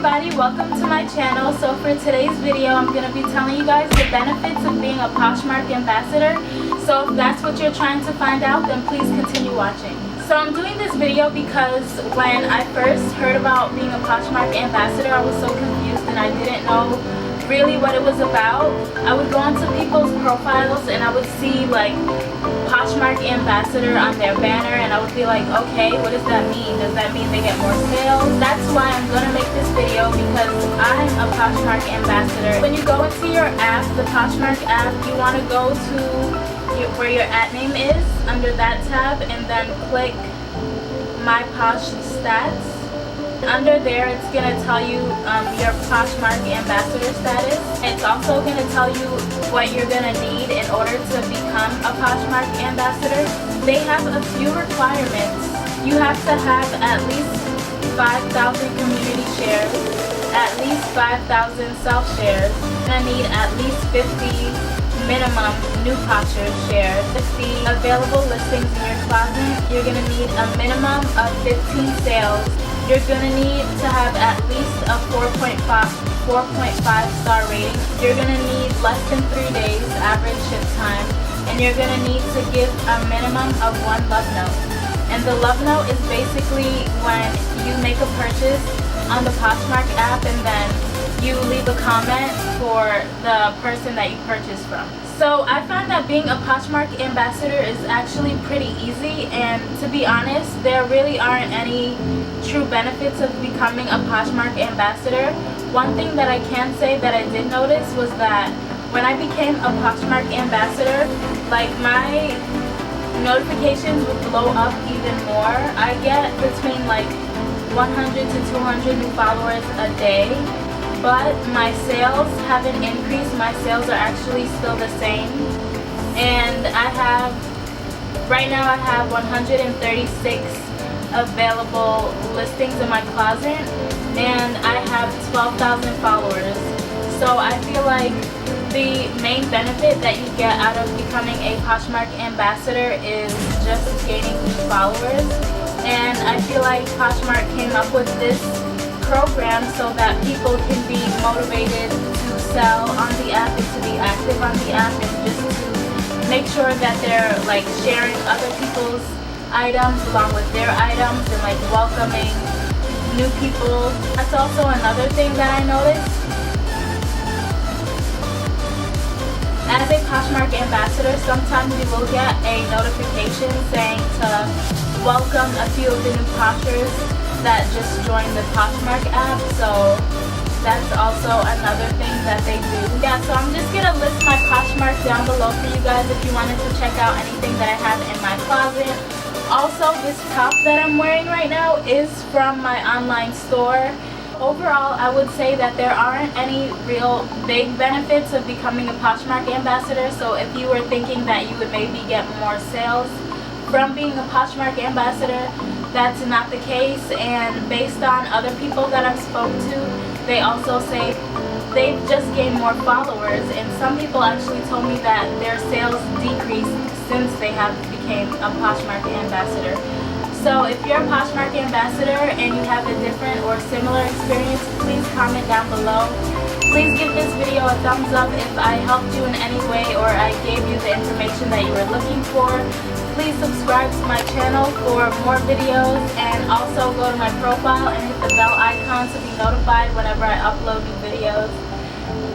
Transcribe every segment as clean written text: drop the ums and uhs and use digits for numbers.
everybody, welcome to my channel. So for today's video, I'm going to be telling you guys the benefits of being a Poshmark ambassador. So if that's what you're trying to find out, then please continue watching. So I'm doing this video because when I first heard about being a Poshmark ambassador, I was so confused and I didn't know really what it was about. I would go onto people's profiles and I would see like Poshmark ambassador on their banner and I would be like, okay, what does that mean? Does that mean they get more sales? That's why I'm gonna make this video, because I'm a Poshmark ambassador. When you go into your app, the Poshmark app, you want to go to where your ad name is, under that tab, and then click My Posh Stats. Under there, it's going to tell you your Poshmark ambassador status. It's also going to tell you what you're going to need in order to become a Poshmark ambassador. They have a few requirements. You have to have at least 5,000 community shares, at least 5,000 self-shares. You're going to need at least 50 minimum new Poshers shares. 50 available listings in your closet. You're going to need a minimum of 15 sales. You're going to need to have at least a 4.5 star rating. You're going to need less than 3 days average ship time. And you're going to need to give a minimum of 1 love note. And the love note is basically when you make a purchase on the Poshmark app and then you leave a comment for the person that you purchased from. So I found that being a Poshmark ambassador is actually pretty easy, and to be honest, there really aren't any true benefits of becoming a Poshmark ambassador. One thing that I can say that I did notice was that when I became a Poshmark ambassador, like my notifications would blow up even more. I get between like 100 to 200 new followers a day. But my sales haven't increased. My sales are actually still the same. And right now I have 136 available listings in my closet. And I have 12,000 followers. So I feel like the main benefit that you get out of becoming a Poshmark ambassador is just gaining new followers. And I feel like Poshmark came up with this program so that people can be motivated to sell on the app and to be active on the app, and just to make sure that they're like sharing other people's items along with their items and like welcoming new people. That's also another thing that I noticed. As a Poshmark ambassador, sometimes you will get a notification saying to welcome a few of the new Poshers that just joined the Poshmark app, so that's also another thing that they do. Yeah, so I'm just gonna list my Poshmark down below for you guys if you wanted to check out anything that I have in my closet. Also, this top that I'm wearing right now is from my online store. Overall, I would say that there aren't any real big benefits of becoming a Poshmark ambassador, so if you were thinking that you would maybe get more sales from being a Poshmark ambassador, that's not the case. And based on other people that I've spoke to, they also say they've just gained more followers, and some people actually told me that their sales decreased since they have became a Poshmark ambassador. So if you're a Poshmark ambassador and you have a different or similar experience, please comment down below. Please give this video a thumbs up if I helped you in any way or I gave you the information that you were looking for. Please subscribe to my channel for more videos, and also go to my profile and hit the bell icon to be notified whenever I upload new videos.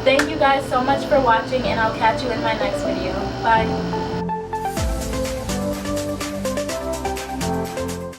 Thank you guys so much for watching, and I'll catch you in my next video. Bye.